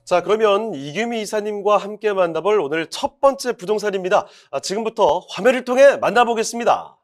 자, 그러면 이규미 이사님과 함께 만나볼 오늘 첫 번째 부동산입니다. 지금부터 화면을 통해 만나보겠습니다.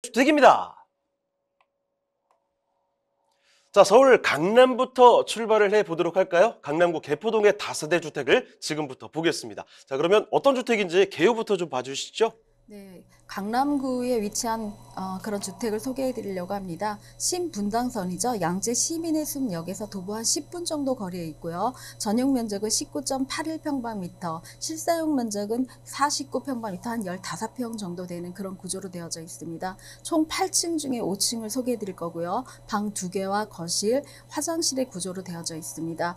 주택입니다. 자, 서울 강남부터 출발을 해보도록 할까요? 강남구 개포동의 다세대 주택을 지금부터 보겠습니다. 자, 그러면 어떤 주택인지 개요부터 좀 봐주시죠. 네, 강남구에 위치한 그런 주택을 소개해 드리려고 합니다. 신분당선이죠. 양재 시민의 숲역에서 도보 한 10분 정도 거리에 있고요. 전용 면적은 19.81평방미터, 실사용 면적은 49평방미터, 한 15평 정도 되는 그런 구조로 되어져 있습니다. 총 8층 중에 5층을 소개해 드릴 거고요. 방 2개와 거실, 화장실의 구조로 되어져 있습니다.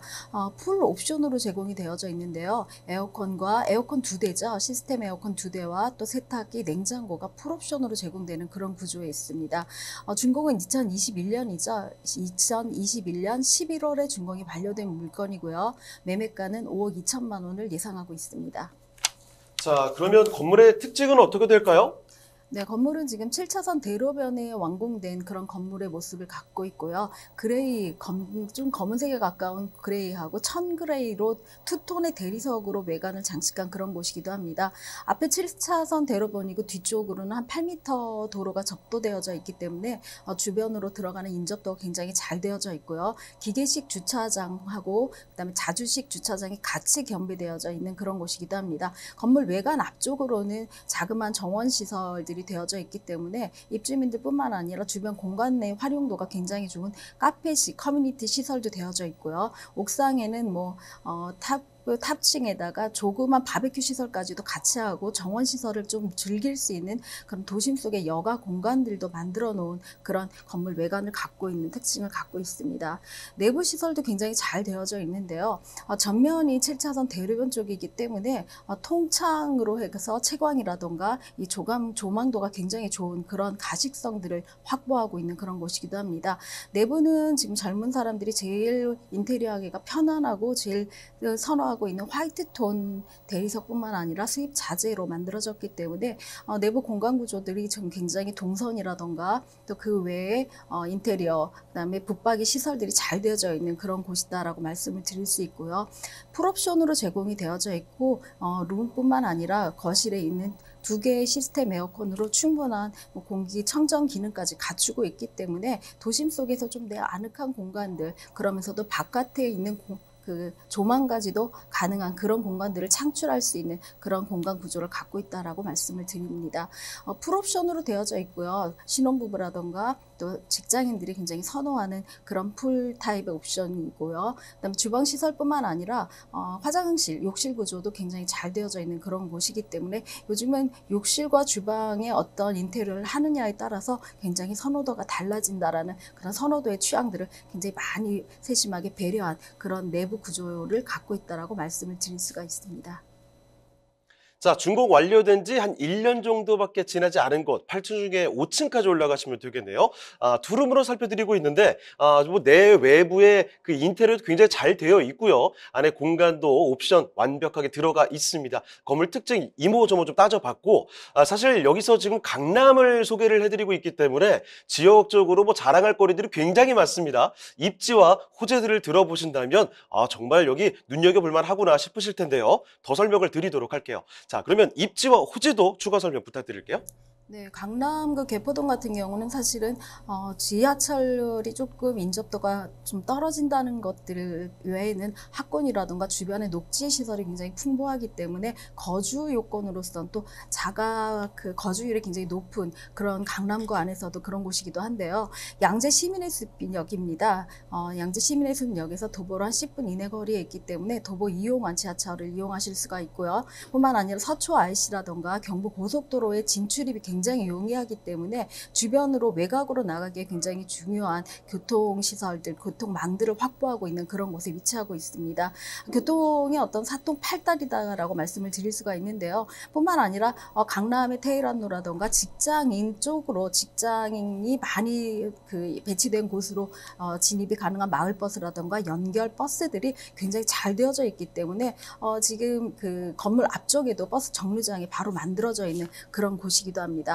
풀 옵션으로 제공이 되어져 있는데요. 에어컨 2대죠. 시스템 에어컨 2대와 또 세탁기, 냉장고가 풀옵션으로 제공되는 그런 구조에 있습니다. 준공은 2021년이죠. 2021년 11월에 준공이 완료된 물건이고요. 매매가는 5억 2천만 원을 예상하고 있습니다. 자, 그러면 건물의 특징은 어떻게 될까요? 네, 건물은 지금 7차선 대로변에 완공된 그런 건물의 모습을 갖고 있고요. 그레이, 좀 검은색에 가까운 그레이하고 천그레이로 투톤의 대리석으로 외관을 장식한 그런 곳이기도 합니다. 앞에 7차선 대로변이고 뒤쪽으로는 한 8m 도로가 접도되어져 있기 때문에 주변으로 들어가는 인접도가 굉장히 잘 되어져 있고요. 기계식 주차장하고 그다음에 자주식 주차장이 같이 겸비되어져 있는 그런 곳이기도 합니다. 건물 외관 앞쪽으로는 자그마한 정원시설들이 되어져 있기 때문에 입주민들뿐만 아니라 주변 공간 내 활용도가 굉장히 좋은 카페식 커뮤니티 시설도 되어져 있고요. 옥상에는 탑층에다가 조그만 바베큐 시설까지도 같이 하고 정원 시설을 좀 즐길 수 있는 그런 도심 속의 여가 공간들도 만들어 놓은 그런 건물 외관을 갖고 있는 특징을 갖고 있습니다. 내부 시설도 굉장히 잘 되어져 있는데요. 전면이 7차선 대로변 쪽이기 때문에 통창으로 해서 채광이라던가 이 조망도가 굉장히 좋은 그런 가식성들을 확보하고 있는 그런 곳이기도 합니다. 내부는 지금 젊은 사람들이 제일 인테리어하기가 편안하고 제일 선호하고 있는 화이트톤 대리석뿐만 아니라 수입 자재로 만들어졌기 때문에 내부 공간 구조들이 좀 굉장히 동선이라던가 또 그 외에 인테리어, 그다음에 붙박이 시설들이 잘 되어져 있는 그런 곳이다라고 말씀을 드릴 수 있고요. 풀옵션으로 제공이 되어져 있고 룸뿐만 아니라 거실에 있는 2개의 시스템 에어컨으로 충분한 공기 청정 기능까지 갖추고 있기 때문에 도심 속에서 좀 내 아늑한 공간들, 그러면서도 바깥에 있는 그 조망까지도 가능한 그런 공간들을 창출할 수 있는 그런 공간 구조를 갖고 있다라고 말씀을 드립니다. 풀옵션으로 되어져 있고요. 신혼부부라던가 또 직장인들이 굉장히 선호하는 그런 풀 타입의 옵션이고요. 그다음에 주방 시설뿐만 아니라 화장실, 욕실 구조도 굉장히 잘 되어져 있는 그런 곳이기 때문에 요즘은 욕실과 주방의 어떤 인테리어를 하느냐에 따라서 굉장히 선호도가 달라진다라는 그런 선호도의 취향들을 굉장히 많이 세심하게 배려한 그런 내부 구조를 갖고 있다라고 말씀을 드릴 수가 있습니다. 자, 준공 완료된 지 한 1년 정도밖에 지나지 않은 곳, 8층 중에 5층까지 올라가시면 되겠네요. 두룸으로 살펴드리고 있는데, 뭐 내외부의 그 인테리어도 굉장히 잘 되어 있고요. 안에 공간도 옵션 완벽하게 들어가 있습니다. 건물 특징 이모저모 좀 따져봤고, 사실 여기서 지금 강남을 소개를 해드리고 있기 때문에 지역적으로 뭐 자랑할 거리들이 굉장히 많습니다. 입지와 호재들을 들어보신다면, 정말 여기 눈여겨볼만 하구나 싶으실 텐데요. 더 설명을 드리도록 할게요. 자, 그러면 입지와 호재도 추가 설명 부탁드릴게요. 네, 강남 그 개포동 같은 경우는 사실은 지하철이 조금 인접도가 좀 떨어진다는 것들 외에는 학군이라든가 주변의 녹지 시설이 굉장히 풍부하기 때문에 거주 요건으로선 또 자가 그 거주율이 굉장히 높은 그런 강남구 안에서도 그런 곳이기도 한데요. 양재 시민의 숲역입니다. 양재 시민의 숲역에서 도보로 한 10분 이내 거리에 있기 때문에 도보 이용한 지하철을 이용하실 수가 있고요. 뿐만 아니라 서초 IC라든가 경부 고속도로의 진출입이 굉장히 용이하기 때문에 주변으로 외곽으로 나가기에 굉장히 중요한 교통시설들, 교통망들을 확보하고 있는 그런 곳에 위치하고 있습니다. 교통의 어떤 사통팔달이다라고 말씀을 드릴 수가 있는데요. 뿐만 아니라 강남의 테헤란로라든가 직장인 쪽으로 직장인이 많이 배치된 곳으로 진입이 가능한 마을버스라든가 연결 버스들이 굉장히 잘 되어져 있기 때문에 지금 그 건물 앞쪽에도 버스 정류장이 바로 만들어져 있는 그런 곳이기도 합니다.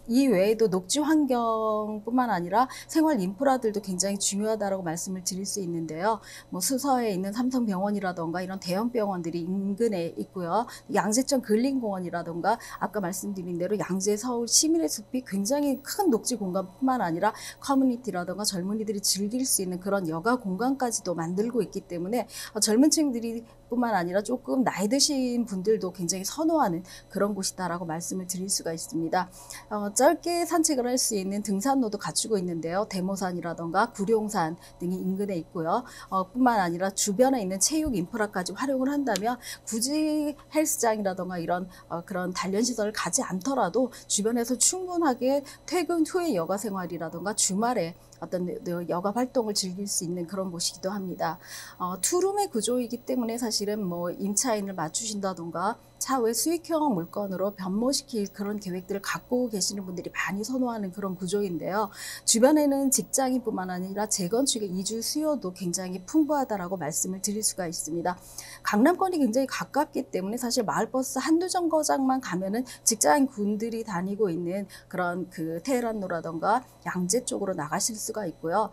이 외에도 녹지 환경뿐만 아니라 생활 인프라들도 굉장히 중요하다고 말씀을 드릴 수 있는데요. 뭐 수서에 있는 삼성병원이라던가 이런 대형 병원들이 인근에 있고요. 양재천 근린공원이라던가 아까 말씀드린 대로 양재 서울 시민의 숲이 굉장히 큰 녹지 공간뿐만 아니라 커뮤니티라던가 젊은이들이 즐길 수 있는 그런 여가 공간까지도 만들고 있기 때문에 젊은 층들이 뿐만 아니라 조금 나이 드신 분들도 굉장히 선호하는 그런 곳이다라고 말씀을 드릴 수가 있습니다. 짧게 산책을 할 수 있는 등산로도 갖추고 있는데요. 대모산이라던가 구룡산 등이 인근에 있고요. 뿐만 아니라 주변에 있는 체육 인프라까지 활용을 한다면 굳이 헬스장이라던가 이런 그런 단련 시설을 가지 않더라도 주변에서 충분하게 퇴근 후의 여가 생활이라던가 주말에 어떤 여가 활동을 즐길 수 있는 그런 곳이기도 합니다. 투룸의 구조이기 때문에 사실은 뭐 임차인을 맞추신다던가 차후에 수익형 물건으로 변모시킬 그런 계획들을 갖고 계시는 분들이 많이 선호하는 그런 구조인데요. 주변에는 직장인뿐만 아니라 재건축의 이주 수요도 굉장히 풍부하다라고 말씀을 드릴 수가 있습니다. 강남권이 굉장히 가깝기 때문에 사실 마을버스 한두 정거장만 가면은 직장인 군들이 다니고 있는 그런 그 테헤란로라던가 양재 쪽으로 나가실 수가 있고요.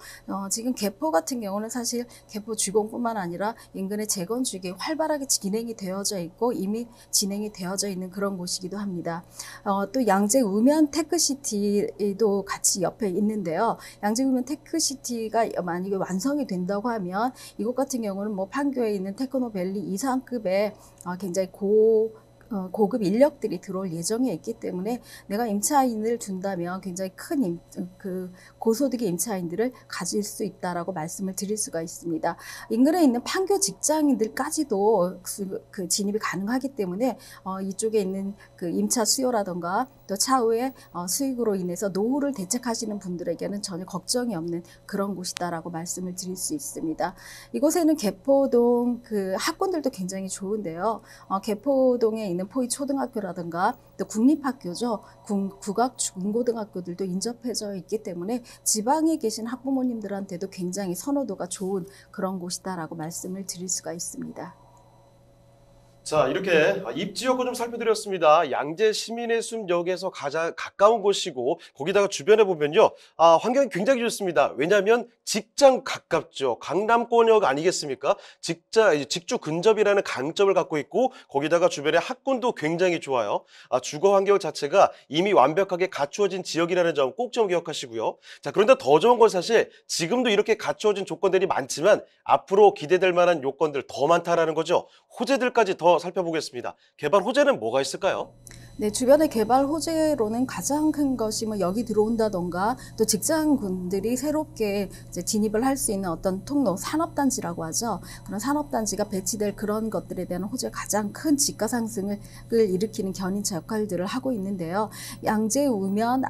지금 개포 같은 경우는 사실 개포 주공뿐만 아니라 인근의 재건축이 활발하게 진행이 되어져 있고 이미 진행이 되어져 있는 그런 곳이기도 합니다. 또 양재 우면 테크시티도 같이 옆에 있는데요. 양재 우면 테크시티가 만약에 완성이 된다고 하면 이곳 같은 경우는 뭐 판교에 있는 테크노밸리 이상급의 굉장히 고급 인력들이 들어올 예정에 있기 때문에 내가 임차인을 둔다면 굉장히 큰 고소득의 임차인들을 가질 수 있다라고 말씀을 드릴 수가 있습니다. 인근에 있는 판교 직장인들까지도 그 진입이 가능하기 때문에 이쪽에 있는 그 임차 수요라던가 또 차후에 수익으로 인해서 노후를 대책하시는 분들에게는 전혀 걱정이 없는 그런 곳이다라고 말씀을 드릴 수 있습니다. 이곳에는 개포동 그 학군들도 굉장히 좋은데요. 개포동에 있는 포이 초등학교라든가 또 국립학교죠. 국악 중고등학교들도 인접해져 있기 때문에 지방에 계신 학부모님들한테도 굉장히 선호도가 좋은 그런 곳이다라고 말씀을 드릴 수가 있습니다. 자, 이렇게 입지 요건 좀 살펴드렸습니다. 양재 시민의 숲역에서 가장 가까운 곳이고 거기다가 주변에 보면요. 환경이 굉장히 좋습니다. 왜냐하면 직장 가깝죠. 강남권역 아니겠습니까? 직주 근접이라는 강점을 갖고 있고 거기다가 주변에 학군도 굉장히 좋아요. 주거 환경 자체가 이미 완벽하게 갖추어진 지역이라는 점 꼭 좀 기억하시고요. 자, 그런데 더 좋은 건 사실 지금도 이렇게 갖추어진 조건들이 많지만 앞으로 기대될 만한 요건들 더 많다라는 거죠. 호재들까지 더 살펴보겠습니다. 개발 호재는 뭐가 있을까요? 네, 주변의 개발 호재로는 가장 큰 것이 뭐 여기 들어온다던가 또 직장군들이 새롭게 이제 진입을 할 수 있는 어떤 통로, 산업단지라고 하죠. 그런 산업단지가 배치될 그런 것들에 대한 호재가 가장 큰 집가 상승을 일으키는 견인차 역할들을 하고 있는데요. 양재 우면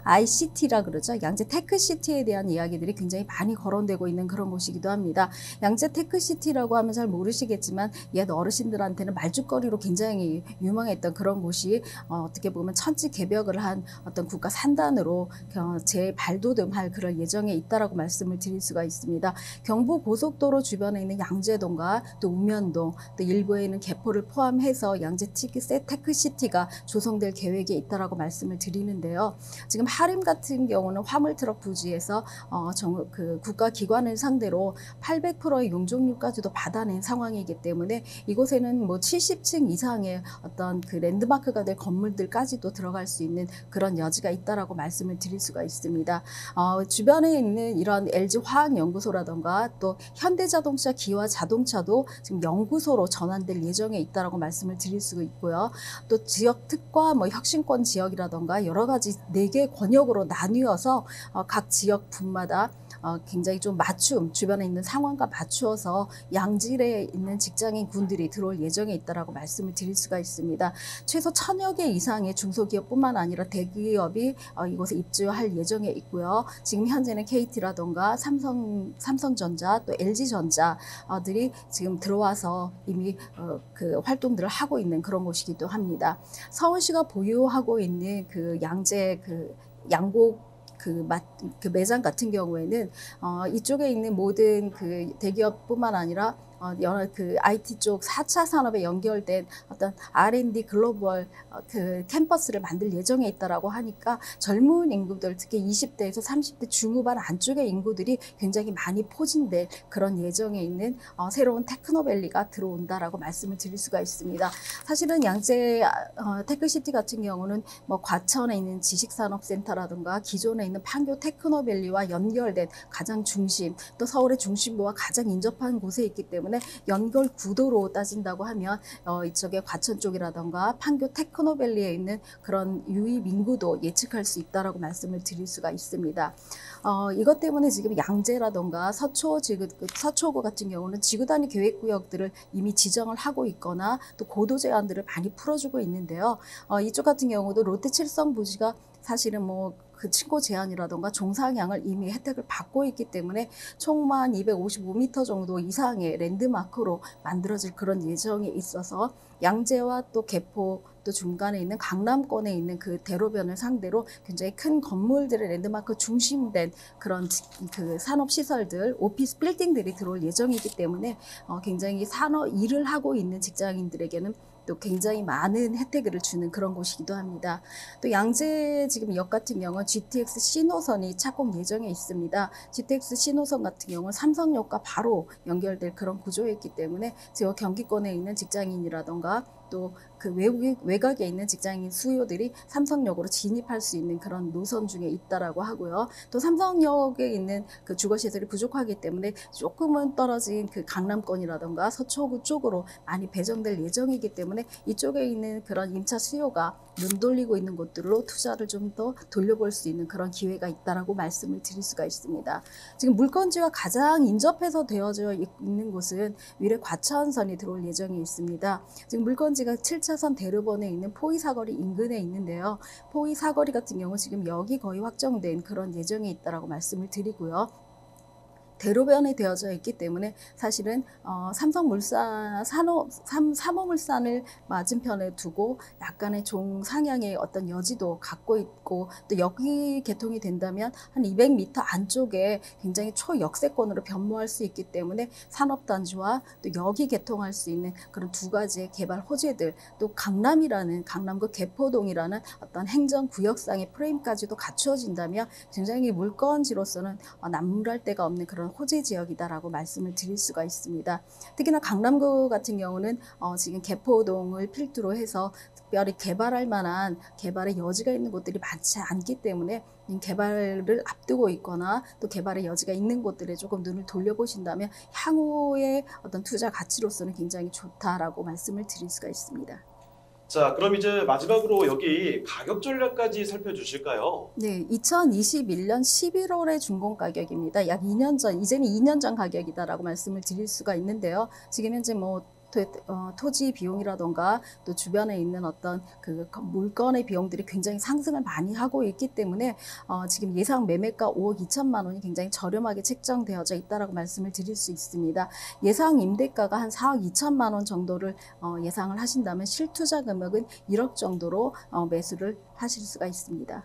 ICT라 그러죠. 양재 테크시티에 대한 이야기들이 굉장히 많이 거론되고 있는 그런 곳이기도 합니다. 양재 테크시티라고 하면 잘 모르시겠지만 옛 어르신들한테는 말죽거리로 굉장히 유명했던 그런 곳이 어떻게 보면 천지개벽을 한 어떤 국가 산단으로 재발돋움할 그럴 예정에 있다라고 말씀을 드릴 수가 있습니다. 경부 고속도로 주변에 있는 양재동과 또 우면동, 또 일부에 있는 개포를 포함해서 양재 테크시티가 조성될 계획에 있다라고 말씀을 드리는데요. 지금 하림 같은 경우는 화물트럭 부지에서 그 국가기관을 상대로 800%의 용적률까지도 받아낸 상황이기 때문에 이곳에는 뭐 70층 이상의 어떤 그 랜드마크가 될 건물들까지도 들어갈 수 있는 그런 여지가 있다라고 말씀을 드릴 수가 있습니다. 주변에 있는 이런 LG화학연구소라던가 또 현대자동차, 기아자동차도 지금 연구소로 전환될 예정에 있다라고 말씀을 드릴 수 있고요. 또 지역 특화, 뭐 혁신권 지역이라던가 여러 가지 4개 권역으로 나뉘어서 각 지역분마다 굉장히 좀 주변에 있는 상황과 맞추어서 양질에 있는 직장인 군들이 들어올 예정에 있다라고 말씀을 드릴 수가 있습니다. 최소 1000여 개 이상의 중소기업뿐만 아니라 대기업이 이곳에 입주할 예정에 있고요. 지금 현재는 KT라던가 삼성전자 또 LG전자들이 지금 들어와서 이미 그 활동들을 하고 있는 그런 곳이기도 합니다. 서울시가 보유하고 있는 그 양재 그 양곡 그 매장 같은 경우에는 이쪽에 있는 모든 그 대기업뿐만 아니라 여러 그 IT 쪽 4차 산업에 연결된 어떤 R&D 글로벌 그 캠퍼스를 만들 예정에 있다라고 하니까 젊은 인구들, 특히 20대에서 30대 중후반 안쪽의 인구들이 굉장히 많이 포진될 그런 예정에 있는 새로운 테크노밸리가 들어온다라고 말씀을 드릴 수가 있습니다. 사실은 양재 테크시티 같은 경우는 뭐 과천에 있는 지식산업센터라든가 기존에 있는 판교 테크노밸리와 연결된 가장 중심, 또 서울의 중심부와 가장 인접한 곳에 있기 때문에 연결 구도로 따진다고 하면 이쪽에 과천 쪽이라던가 판교 테크노밸리에 있는 그런 유입 인구도 예측할 수 있다라고 말씀을 드릴 수가 있습니다. 이것 때문에 지금 양재라던가 서초구 같은 경우는 지구 단위 계획구역들을 이미 지정을 하고 있거나 또 고도 제한들을 많이 풀어주고 있는데요. 이쪽 같은 경우도 롯데 칠성 부지가 사실은 뭐 그 층고 제한이라던가 종상향을 이미 혜택을 받고 있기 때문에 총만 255m 정도 이상의 랜드마크로 만들어질 그런 예정이 있어서 양재와 또 개포 또 중간에 있는 강남권에 있는 그 대로변을 상대로 굉장히 큰 건물들의 랜드마크 중심된 그런 그 산업시설들, 오피스 빌딩들이 들어올 예정이기 때문에 굉장히 일을 하고 있는 직장인들에게는 또 굉장히 많은 혜택을 주는 그런 곳이기도 합니다. 또 양재 지금 역 같은 경우는 GTX C노선이 착공 예정에 있습니다. GTX C노선 같은 경우는 삼성역과 바로 연결될 그런 구조에 있기 때문에 지금 경기권에 있는 직장인이라던가 또 그 외곽에 있는 직장인 수요들이 삼성역으로 진입할 수 있는 그런 노선 중에 있다라고 하고요. 또 삼성역에 있는 그 주거시설이 부족하기 때문에 조금은 떨어진 그 강남권이라던가 서초구 쪽으로 많이 배정될 예정이기 때문에 이쪽에 있는 그런 임차 수요가 눈 돌리고 있는 곳들로 투자를 좀 더 돌려볼 수 있는 그런 기회가 있다라고 말씀을 드릴 수가 있습니다. 지금 물건지와 가장 인접해서 되어져 있는 곳은 위례 과천선이 들어올 예정이 있습니다. 지금 물건지가 7차선 대로변에 있는 포의사거리 인근에 있는데요. 포의사거리 같은 경우 지금 여기 거의 확정된 그런 예정에 있다라고 말씀을 드리고요. 대로변에 되어져 있기 때문에 사실은 삼성물산, 삼호물산을 맞은편에 두고 약간의 종상향의 어떤 여지도 갖고 있고 또 여기 개통이 된다면 한 200m 안쪽에 굉장히 초역세권으로 변모할 수 있기 때문에 산업단지와 또 여기 개통할 수 있는 그런 두 가지의 개발 호재들 또 강남구 개포동이라는 어떤 행정구역상의 프레임까지도 갖추어진다면 굉장히 물건지로서는 남물할 데가 없는 그런 호재 지역이다라고 말씀을 드릴 수가 있습니다. 특히나 강남구 같은 경우는 지금 개포동을 필두로 해서 특별히 개발할 만한 개발의 여지가 있는 곳들이 많지 않기 때문에 개발을 앞두고 있거나 또 개발의 여지가 있는 곳들에 조금 눈을 돌려보신다면 향후의 어떤 투자 가치로서는 굉장히 좋다라고 말씀을 드릴 수가 있습니다. 자, 그럼 이제 마지막으로 여기 가격 전략까지 살펴주실까요? 네, 2021년 11월의 준공 가격입니다. 약 2년 전, 이제는 2년 전 가격이다라고 말씀을 드릴 수가 있는데요. 지금 현재 뭐 토지 비용이라던가 또 주변에 있는 어떤 그 물건의 비용들이 굉장히 상승을 많이 하고 있기 때문에 지금 예상 매매가 5억 2천만 원이 굉장히 저렴하게 책정되어져 있다라고 말씀을 드릴 수 있습니다. 예상 임대가가 한 4억 2천만 원 정도를 예상을 하신다면 실투자 금액은 1억 정도로 매수를 하실 수가 있습니다.